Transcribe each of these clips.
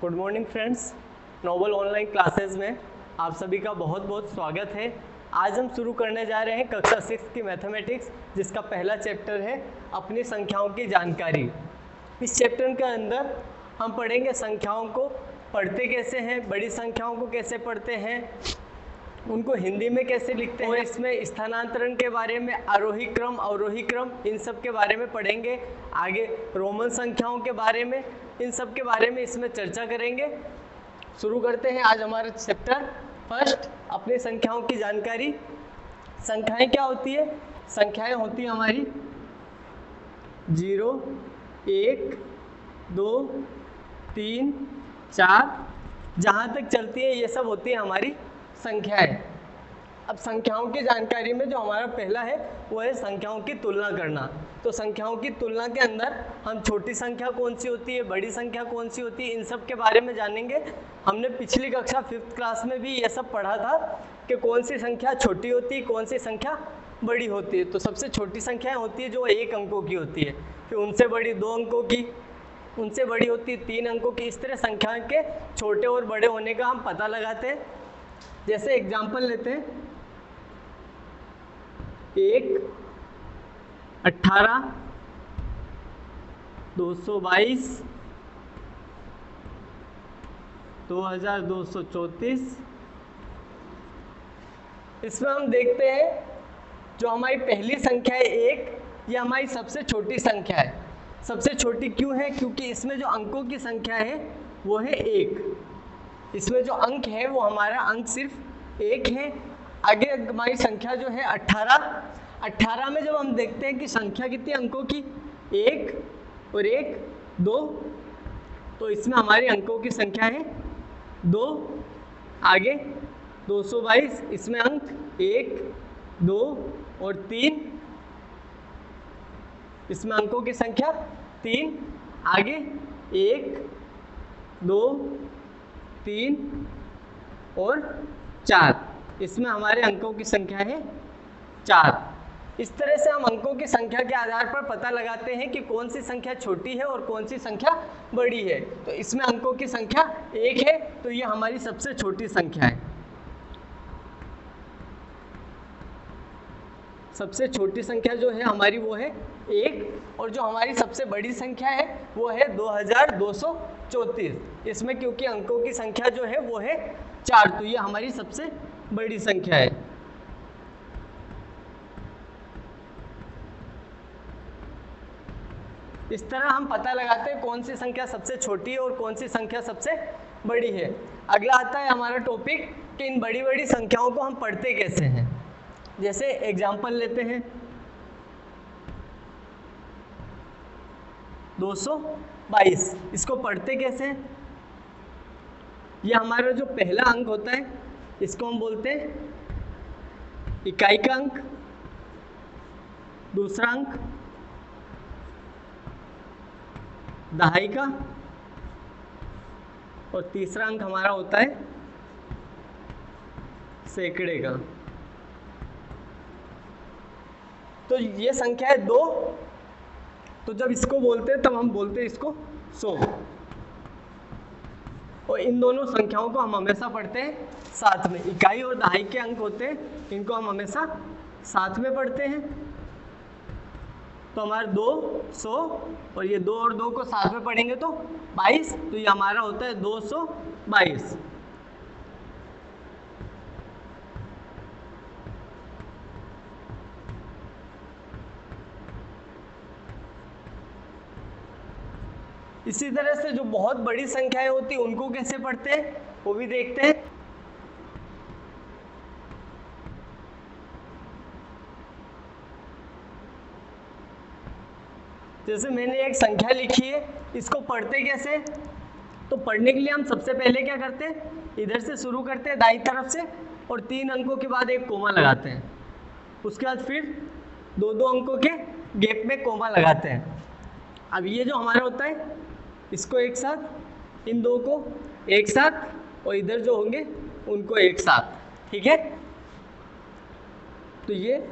Good morning friends, noble online classes में आप सभी का बहुत बहुत स्वागत है। आज हम शुरू करने जा रहे हैं कक्षा 6 की मैथमेटिक्स, जिसका पहला चैप्टर है अपनी संख्याओं की जानकारी। इस चैप्टर के अंदर हम पढ़ेंगे संख्याओं को पढ़ते कैसे हैं, बड़ी संख्याओं को कैसे पढ़ते हैं, उनको हिंदी में कैसे लिखते हैं, इसमें स्थानांतरण के बारे में, आरोही क्रम अवरोही क्रम, इन सब के बारे में पढ़ेंगे। आगे रोमन संख्याओं के बारे में, इन सब के बारे में इसमें चर्चा करेंगे। शुरू करते हैं आज हमारा चैप्टर फर्स्ट, अपनी संख्याओं की जानकारी। संख्याएं क्या होती है? संख्याएं होती है हमारी 0, 1, 2, 3, 4, जहाँ तक चलती है ये सब होती है हमारी संख्याएं। अब संख्याओं की जानकारी में जो हमारा पहला है वो है संख्याओं की तुलना करना। तो संख्याओं की तुलना के अंदर हम छोटी संख्या कौन सी होती है, बड़ी संख्या कौन सी होती है, इन सब के बारे में जानेंगे। हमने पिछली कक्षा 5th क्लास में भी ये सब पढ़ा था कि कौन सी संख्या छोटी होती है, कौन सी संख्या बड़ी होती है। तो सबसे छोटी संख्याएँ होती है जो 1 अंकों की होती है, फिर उनसे बड़ी 2 अंकों की, उनसे बड़ी होती है 3 अंकों की। इस तरह संख्या के छोटे और बड़े होने का हम पता लगाते हैं। जैसे एग्जाम्पल लेते हैं 1, 18, 222, 2234। इसमें हम देखते हैं जो हमारी पहली संख्या है 1, ये हमारी सबसे छोटी संख्या है। सबसे छोटी क्यों है? क्योंकि इसमें जो अंकों की संख्या है वो है 1। इसमें जो अंक है वो हमारा अंक सिर्फ 1 है। आगे हमारी संख्या जो है 18 में जब हम देखते हैं कि संख्या कितनी अंकों की, 1 और 1 2, तो इसमें हमारी अंकों की संख्या है 2। आगे 222, इसमें अंक 1, 2 और 3, इसमें अंकों की संख्या 3। आगे 1, 2, 3 और 4, इसमें हमारे अंकों की संख्या है 4। इस तरह से हम अंकों की संख्या के आधार पर पता लगाते हैं कि कौन सी संख्या छोटी है और कौन सी संख्या बड़ी है। तो इसमें अंकों की संख्या 1 है, तो ये हमारी सबसे छोटी संख्या है। सबसे छोटी संख्या जो है हमारी वो है 1, और जो हमारी सबसे बड़ी संख्या है वो है 2234। इसमें क्योंकि अंकों की संख्या जो है वो है 4, तो ये हमारी सबसे बड़ी संख्या है। इस तरह हम पता लगाते हैं कौन सी संख्या सबसे छोटी है और कौन सी संख्या सबसे बड़ी है। अगला आता है हमारा टॉपिक कि इन बड़ी बड़ी संख्याओं को हम पढ़ते कैसे हैं। जैसे एग्जाम्पल लेते हैं 222, इसको पढ़ते कैसे हैं? ये हमारा जो पहला अंक होता है इसको हम बोलते हैं इकाई का अंक, दूसरा अंक दहाई का, और तीसरा अंक हमारा होता है सैकड़े का। तो ये संख्या है 2, तो जब इसको बोलते हैं तब हम बोलते हैं इसको 100। और इन दोनों संख्याओं को हम हमेशा पढ़ते हैं साथ में। इकाई और दहाई के अंक होते हैं, इनको हम हमेशा साथ में पढ़ते हैं। तो हमारे 200 और ये 2 और 2 को साथ में पढ़ेंगे तो 22, तो ये हमारा होता है 222। इसी तरह से जो बहुत बड़ी संख्याएं होती हैं उनको कैसे पढ़ते हैं वो भी देखते हैं। जैसे मैंने एक संख्या लिखी है, इसको पढ़ते कैसे? तो पढ़ने के लिए हम सबसे पहले क्या करते हैं, इधर से शुरू करते हैं दाईं तरफ से, और 3 अंकों के बाद एक कोमा लगाते हैं। उसके बाद फिर 2-2 अंकों के गैप में कोमा लगाते हैं। अब ये जो हमारा होता है इसको एक साथ, इन 2 को एक साथ, और इधर जो होंगे उनको एक साथ, ठीक है। तो ये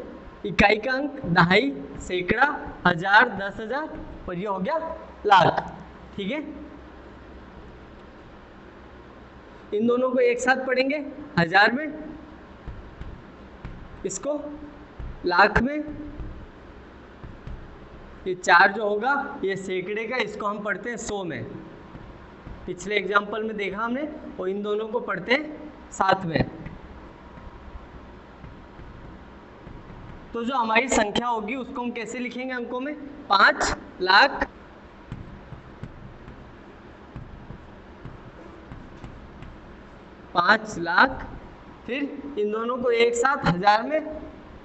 इकाई का अंक, दहाई, सैकड़ा, हजार, 10,000 और ये हो गया लाख, ठीक है। इन दोनों को एक साथ पढ़ेंगे 1000 में, इसको लाख में, ये 4 जो होगा ये सैकड़े का, इसको हम पढ़ते हैं 100 में, पिछले एग्जाम्पल में देखा हमने, और इन दोनों को पढ़ते हैं साथ में। तो जो हमारी संख्या होगी उसको हम कैसे लिखेंगे अंकों में? 5 लाख 5 लाख, फिर इन दोनों को एक साथ 1000 में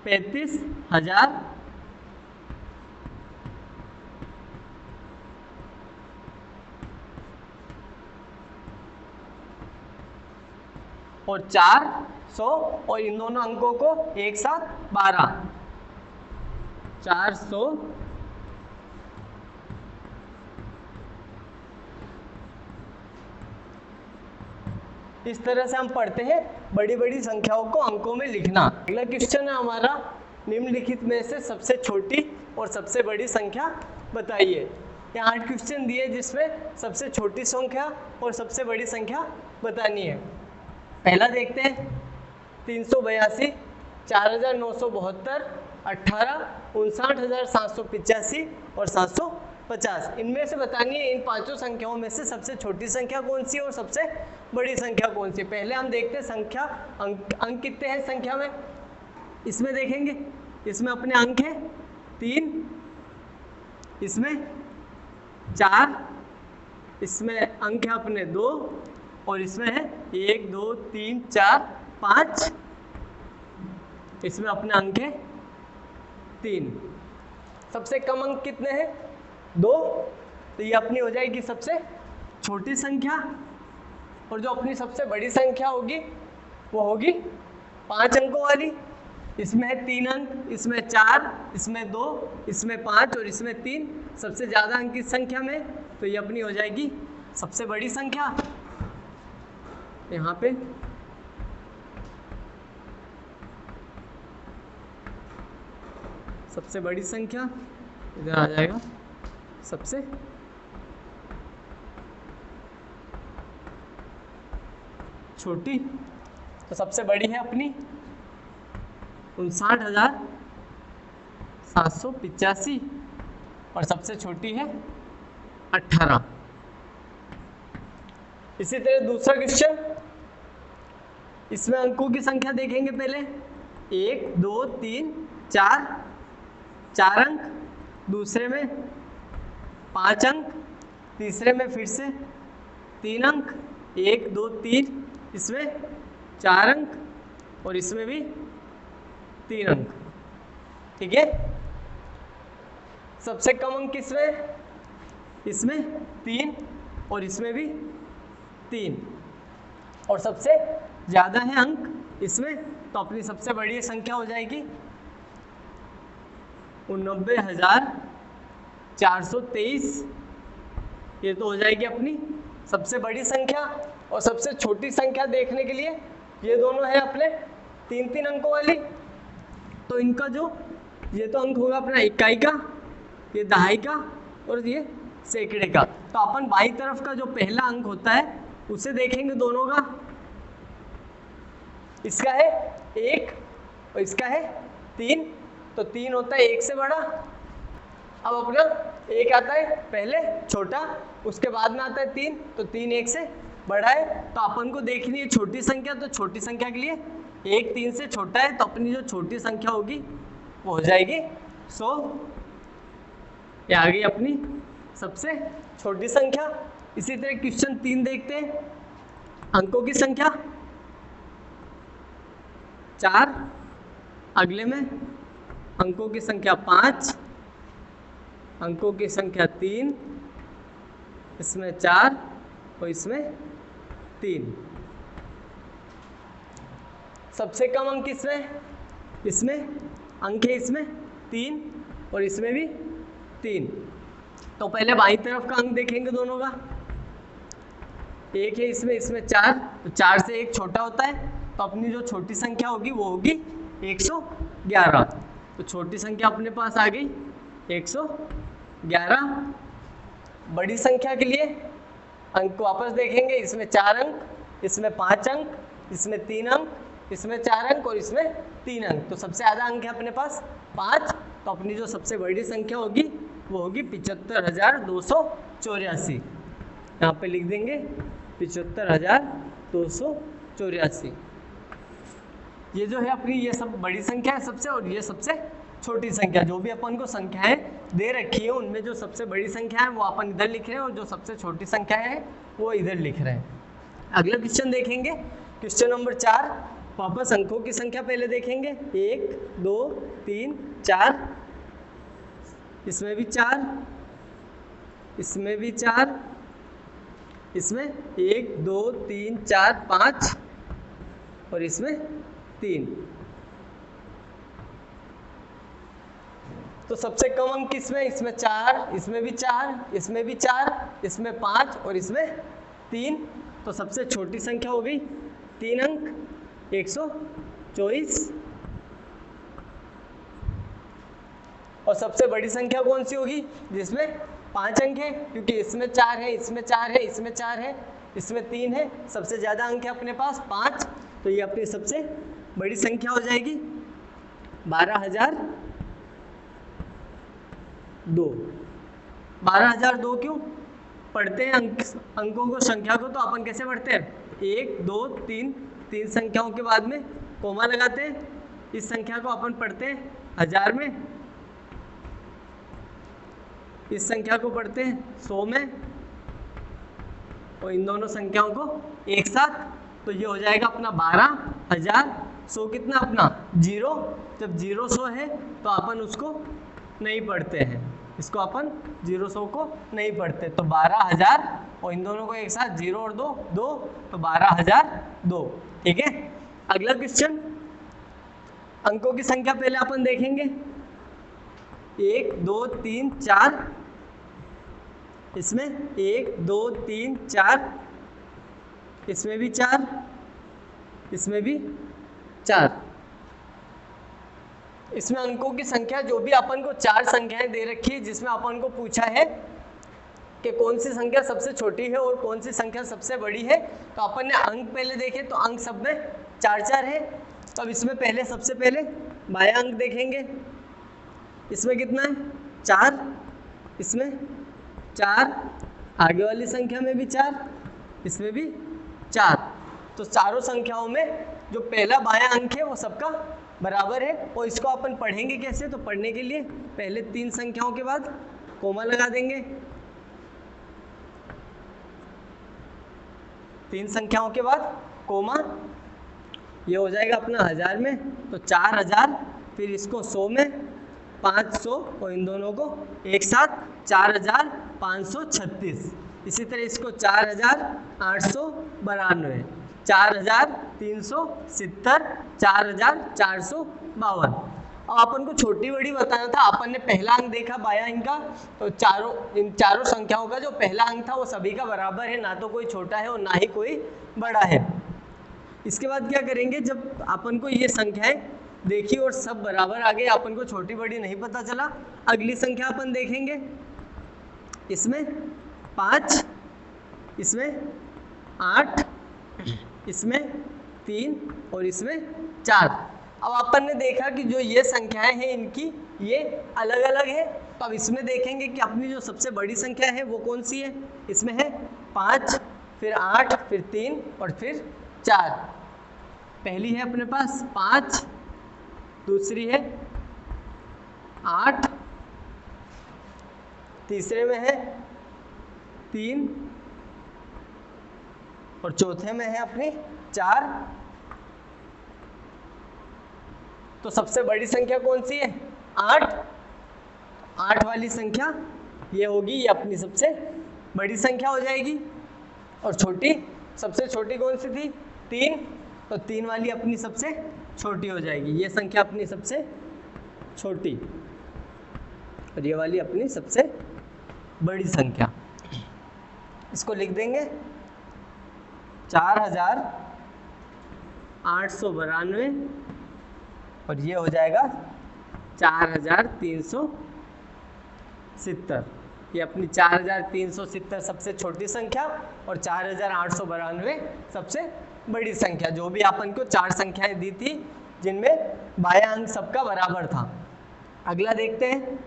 35,000, और 400, और इन दोनों अंकों को एक साथ 12, 400 इस तरह से हम पढ़ते हैं बड़ी बड़ी संख्याओं को अंकों में लिखना। अगला क्वेश्चन है हमारा, निम्नलिखित में से सबसे छोटी और सबसे बड़ी संख्या बताइए। यहाँ 8 क्वेश्चन दिए जिसमें सबसे छोटी संख्या और सबसे बड़ी संख्या बतानी है। पहला देखते हैं, 382, 4972, 18, 59,785 और 750। इनमें से बतानी है इन पांचों संख्याओं में से सबसे छोटी संख्या कौन सी है और सबसे बड़ी संख्या कौन सी है। पहले हम देखते हैं संख्या, अंक कितने हैं संख्या में। इसमें देखेंगे, इसमें अपने अंक है 3, इसमें 4, इसमें अंक है अपने 2, और इसमें है 1 2 3 4 5, इसमें अपने अंक है 3। सबसे कम अंक कितने हैं? 2, तो ये अपनी हो जाएगी सबसे छोटी संख्या, और जो अपनी सबसे बड़ी संख्या होगी वो होगी 5 अंकों वाली। इसमें है 3 अंक, इसमें 4, इसमें 2, इसमें 5 और इसमें 3। सबसे ज़्यादा अंक इस संख्या में, तो ये अपनी हो जाएगी सबसे बड़ी संख्या। यहाँ पे सबसे बड़ी संख्या, इधर आ जाएगा सबसे छोटी। तो सबसे बड़ी है अपनी 59,785 और सबसे छोटी है 18। इसी तरह दूसरा क्वेश्चन, इसमें अंकों की संख्या देखेंगे पहले, 1 2 3 4, 4 अंक, दूसरे में 5 अंक, तीसरे में फिर से 3 अंक, 1 2 3, इसमें 4 अंक और इसमें भी 3 अंक। ठीक है, सबसे कम अंक किसमें? इसमें 3 और इसमें भी 3, और सबसे ज़्यादा है अंक इसमें, तो अपनी सबसे बड़ी संख्या हो जाएगी 89,423। ये तो हो जाएगी अपनी सबसे बड़ी संख्या। और सबसे छोटी संख्या देखने के लिए ये दोनों है अपने 3-3 अंकों वाली, तो इनका जो ये तो अंक होगा अपना इकाई का, ये दहाई का और ये सैकड़े का। तो अपन बाई तरफ का जो पहला अंक होता है उसे देखेंगे दोनों का, इसका है 1 और इसका है 3, तो 3 होता है 1 से बड़ा। अब अपना 1 आता है पहले छोटा, उसके बाद में आता है 3, तो 3 1 से बड़ा है। तो अपन को देखनी है छोटी संख्या, तो छोटी संख्या के लिए 1 3 से छोटा है, तो अपनी जो छोटी संख्या होगी वो हो जाएगी 100। ये आ गई अपनी सबसे छोटी संख्या। इसी तरह क्वेश्चन 3 देखते हैं, अंकों की संख्या 4, अगले में अंकों की संख्या 5, अंकों की संख्या 3, इसमें 4 और इसमें 3। सबसे कम अंक इसमें, इसमें अंक है इसमें 3 और इसमें भी 3। तो पहले बाईं तरफ का अंक देखेंगे दोनों का, 1 है इसमें, इसमें 4, तो 4 से 1 छोटा होता है, तो अपनी जो छोटी संख्या होगी वो होगी 111। तो छोटी संख्या अपने पास आ गई 111। बड़ी संख्या के लिए अंक को वापस देखेंगे, इसमें 4 अंक इसमें 5 अंक, इसमें 3 अंक, इसमें 4 अंक और इसमें 3 अंक। तो सबसे ज़्यादा अंक है अपने पास 5, तो अपनी जो सबसे बड़ी संख्या होगी वो होगी 75,284। यहाँ पे लिख देंगे 75,284। ये जो है अपनी ये सब बड़ी संख्या है सबसे, और ये सबसे छोटी संख्या। जो भी अपन को संख्याएं दे रखी है उनमें जो सबसे बड़ी संख्या है वो अपन इधर लिख रहे हैं और जो सबसे छोटी संख्या है वो इधर लिख रहे हैं। अगला क्वेश्चन देखेंगे, क्वेश्चन नंबर 4। वापस अंकों की संख्या पहले देखेंगे, 1 2 3 4, इसमें भी 4, इसमें भी 4, इसमें 1 2 3 4 5 और इसमें 3। तो सबसे कम अंक किसमें, इसमें 4, इसमें भी 4, इसमें भी 4, इसमें 5 और इसमें 3। तो सबसे छोटी संख्या हो गई 3 अंक 124। और सबसे बड़ी संख्या कौन सी होगी, जिसमें 5 अंक है, क्योंकि इसमें 4 है, इसमें 4 है, इसमें 4 है, इसमें 3 है। सबसे ज़्यादा अंक है अपने पास 5, तो ये अपनी सबसे बड़ी संख्या हो जाएगी 12,002। 12,002 क्यों पढ़ते हैं अंकों को, संख्या को तो अपन कैसे पढ़ते हैं, 1 2 3, 3 संख्याओं के बाद में कोमा लगाते हैं। इस संख्या को अपन पढ़ते हैं हजार में, इस संख्या को पढ़ते हैं 100 में, और इन दोनों संख्याओं को एक साथ। तो ये हो जाएगा अपना 12,000। कितना अपना 0, जब 0 100 है तो अपन उसको नहीं पढ़ते हैं, इसको अपन 0 100 को नहीं पढ़ते। तो 12,000 और इन दोनों को एक साथ 0 और 2 2, तो 12,002। ठीक है। अगला क्वेश्चन, अंकों की संख्या पहले अपन देखेंगे, 1 2 3 4, इसमें 1 2 3 4, इसमें भी 4, इसमें भी 4। इसमें अंकों की संख्या जो भी अपन को 4 संख्याएं दे रखी है, जिसमें अपन को पूछा है कि कौन सी संख्या सबसे छोटी है और कौन सी संख्या सबसे बड़ी है। तो अपन ने अंक पहले देखे तो अंक सब में 4 है। तो अब इसमें पहले सबसे पहले बायां अंक देखेंगे, इसमें कितना है 4, इसमें 4, आगे वाली संख्या में भी 4, इसमें भी 4। तो चारों संख्याओं में जो पहला बायां अंक है वो सबका बराबर है। और इसको अपन पढ़ेंगे कैसे, तो पढ़ने के लिए पहले 3 संख्याओं के बाद कोमा लगा देंगे। 3 संख्याओं के बाद कोमा, ये हो जाएगा अपना 1000 में, तो 4000, फिर इसको 100 में, 500 और इन दोनों को एक साथ 4,536। इसी तरह इसको 4,892, 4,370, 4,452। अब अपन को छोटी बड़ी बताना था, अपन ने पहला अंक देखा बायां अंक का, तो इन चारों संख्याओं का जो पहला अंक था वो सभी का बराबर है, ना तो कोई छोटा है और ना ही कोई बड़ा है। इसके बाद क्या करेंगे, जब अपन को ये संख्याएं देखी और सब बराबर आ गए, अपन को छोटी बड़ी नहीं पता चला, अगली संख्या अपन देखेंगे, इसमें 5, इसमें 8, इसमें 3 और इसमें 4। अब अपन ने देखा कि जो ये संख्याएं हैं इनकी ये अलग अलग है। तो अब इसमें देखेंगे कि अपनी जो सबसे बड़ी संख्या है वो कौन सी है। इसमें है 5, फिर 8, फिर 3 और फिर 4। पहली है अपने पास 5, दूसरी है 8, तीसरे में है 3 और चौथे में है अपनी 4। तो सबसे बड़ी संख्या कौन सी है 8। 8 वाली संख्या ये होगी, ये अपनी सबसे बड़ी संख्या हो जाएगी। और छोटी, सबसे छोटी कौन सी थी 3, तो 3 वाली अपनी सबसे छोटी हो जाएगी। ये संख्या अपनी सबसे छोटी और ये वाली अपनी सबसे बड़ी संख्या। इसको लिख देंगे 4,892 और ये हो जाएगा 4,370। ये अपनी 4370 सबसे छोटी संख्या और 4892 सबसे बड़ी संख्या। जो भी अपन को 4 संख्याएं दी थी जिनमें बायां अंक सबका बराबर था। अगला देखते हैं।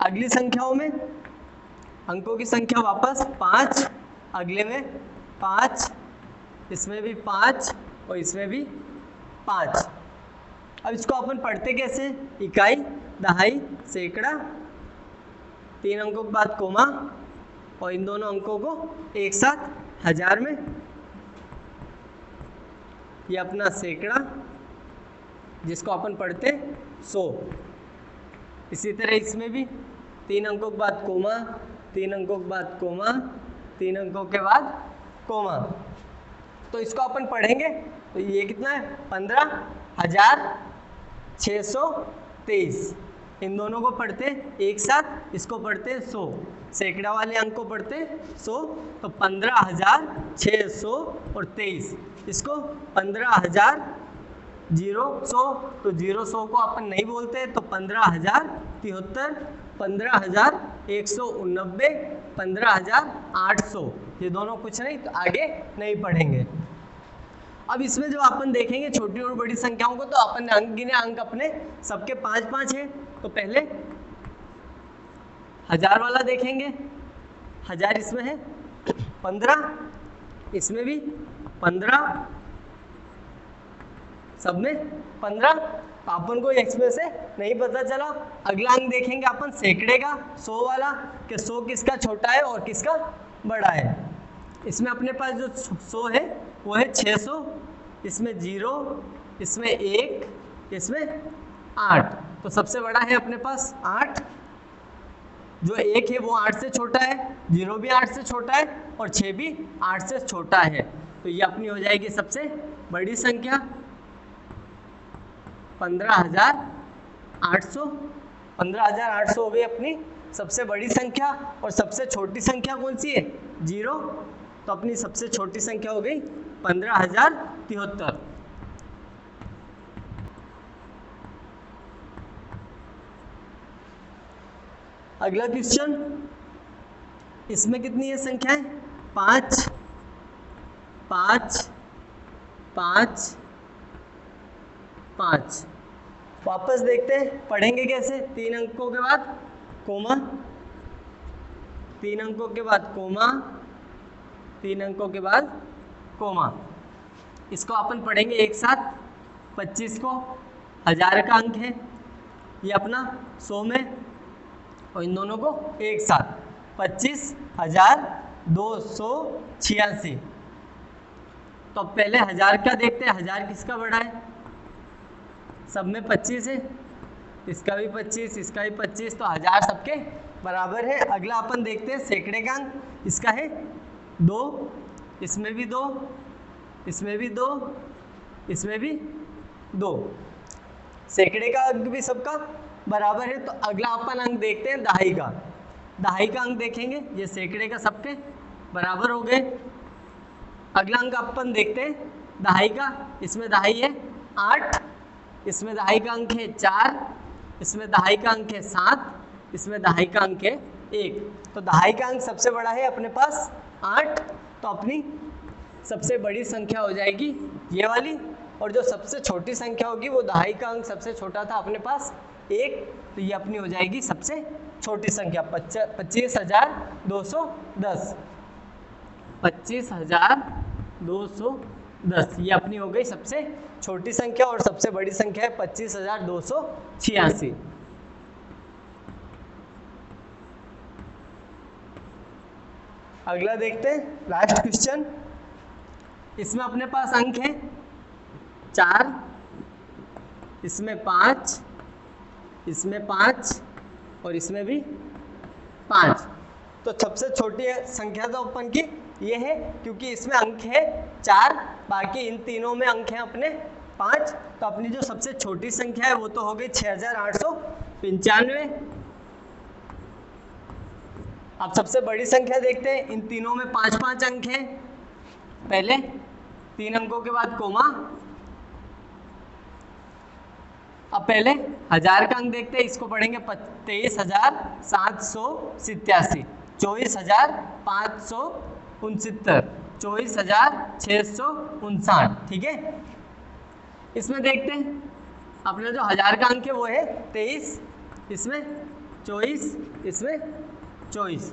अगली संख्याओं में अंकों की संख्या वापस 5, अगले में 5, इसमें भी 5 और इसमें भी 5। अब इसको अपन पढ़ते कैसे? इकाई, दहाई, सैकड़ा, 3 अंकों के बाद कोमा और इन दोनों अंकों को एक साथ हजार में, ये अपना सैकड़ा जिसको अपन पढ़ते 100। इसी तरह इसमें भी 3 अंकों के बाद कोमा, 3 अंकों के बाद कोमा, 3 अंकों के बाद कोमा। तो इसको अपन पढ़ेंगे तो ये कितना है? 15,623। इन दोनों को पढ़ते एक साथ, इसको पढ़ते 100, सैकड़ा वाले अंक को पढ़ते 100, तो 15,623। इसको 15,000 100, तो 100 को अपन नहीं बोलते तो 15,073, 15,189, 15,800। ये दोनों कुछ नहीं तो आगे नहीं पढ़ेंगे। अब इसमें जब अपन देखेंगे छोटी और बड़ी संख्याओं को तो अपन अंक गिने, अंक अपने सबके 5-5 है। तो पहले 1000 वाला देखेंगे, 1000 इसमें है 15, इसमें भी 15, सब में 15। अपन को इसमें से नहीं पता चला। अगला अंक देखेंगे अपन सैकड़े का, 100 वाला, कि 100 किसका छोटा है और किसका बड़ा है। इसमें अपने पास जो 100 है वो है 600, इसमें 0, इसमें 1, इसमें 8। तो सबसे बड़ा है अपने पास 8। जो 1 है वो 8 से छोटा है, 0 भी 8 से छोटा है और 6 भी 8 से छोटा है। तो ये अपनी हो जाएगी सबसे बड़ी संख्या 15,800। 15,800 हो गई अपनी सबसे बड़ी संख्या। और सबसे छोटी संख्या कौन सी है? 0। तो अपनी सबसे छोटी संख्या हो गई 15,073। अगला क्वेश्चन, इसमें कितनी है संख्याएं? 5, 5, 5, 5। वापस देखते हैं पढ़ेंगे कैसे। 3 अंकों के बाद कोमा, 3 अंकों के बाद कोमा, 3 अंकों के बाद कोमा। इसको अपन पढ़ेंगे एक साथ। 25 को 1000 का अंक है, ये अपना 100 में, और इन दोनों को एक साथ 25,286। तो पहले 1000 का देखते हैं, 1000 किसका बड़ा है? सब में 25 है, इसका भी 25, इसका भी 25, तो 1000 सबके बराबर है। अगला अपन देखते हैं सैकड़े का अंक, इसका है 2, इसमें भी 2, इसमें भी 2, इसमें भी 2। सैकड़े का अंक भी सबका बराबर है। तो अगला अपन अंक देखते हैं दहाई का। दहाई का अंक देखेंगे, ये सैकड़े का सबके बराबर हो गए। अगला अंक अपन देखते हैं दहाई का। इसमें दहाई है 8, इसमें दहाई का अंक है 4, इसमें दहाई का अंक है 7, इसमें दहाई का अंक है 1। तो दहाई का अंक सबसे बड़ा है अपने पास 8। तो अपनी सबसे बड़ी संख्या हो जाएगी ये वाली, और जो सबसे छोटी संख्या होगी वो दहाई का अंक सबसे छोटा था अपने पास 1। तो ये अपनी हो जाएगी सबसे छोटी संख्या 25,210। 25,210 ये अपनी हो गई सबसे छोटी संख्या, और सबसे बड़ी संख्या है 25,286। अगला देखते हैं लास्ट क्वेश्चन। इसमें अपने पास अंक है 4, इसमें 5, इसमें 5 और इसमें भी 5। तो सबसे छोटी संख्या तो अपन की ये है, क्योंकि इसमें अंक है 4, बाकी इन तीनों में अंक है अपने 5। तो अपनी जो सबसे छोटी संख्या है वो तो हो गई 6,895। अब सबसे बड़ी संख्या देखते हैं। इन तीनों में 5-5 अंक हैं। पहले 3 अंकों के बाद कोमा, अब पहले 1000 का अंक देखते हैं, इसको पढ़ेंगे 23,787, 24,569, 24,659। ठीक है, इसमें देखते हैं अपना जो 1000 का अंक है वो है 23, इसमें 24, इसमें 24,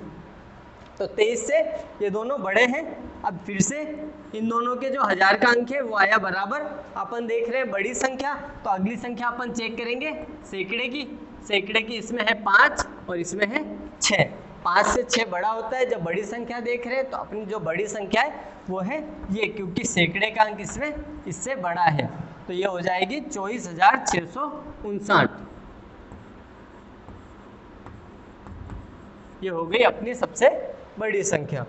तो 23 से ये दोनों बड़े हैं। अब फिर से इन दोनों के जो 1000 का अंक है वो आया बराबर। अपन देख रहे हैं बड़ी संख्या, तो अगली संख्या अपन चेक करेंगे सैकड़े की। सैकड़े की इसमें है 5 और इसमें है 6। 5 से 6 बड़ा होता है जब बड़ी संख्या देख रहे हैं, तो अपनी जो बड़ी संख्या है वो है ये, क्योंकि सैकड़े का अंक इसमें इससे बड़ा है, तो ये हो जाएगी 24,659। ये हो गई अपनी सबसे बड़ी संख्या।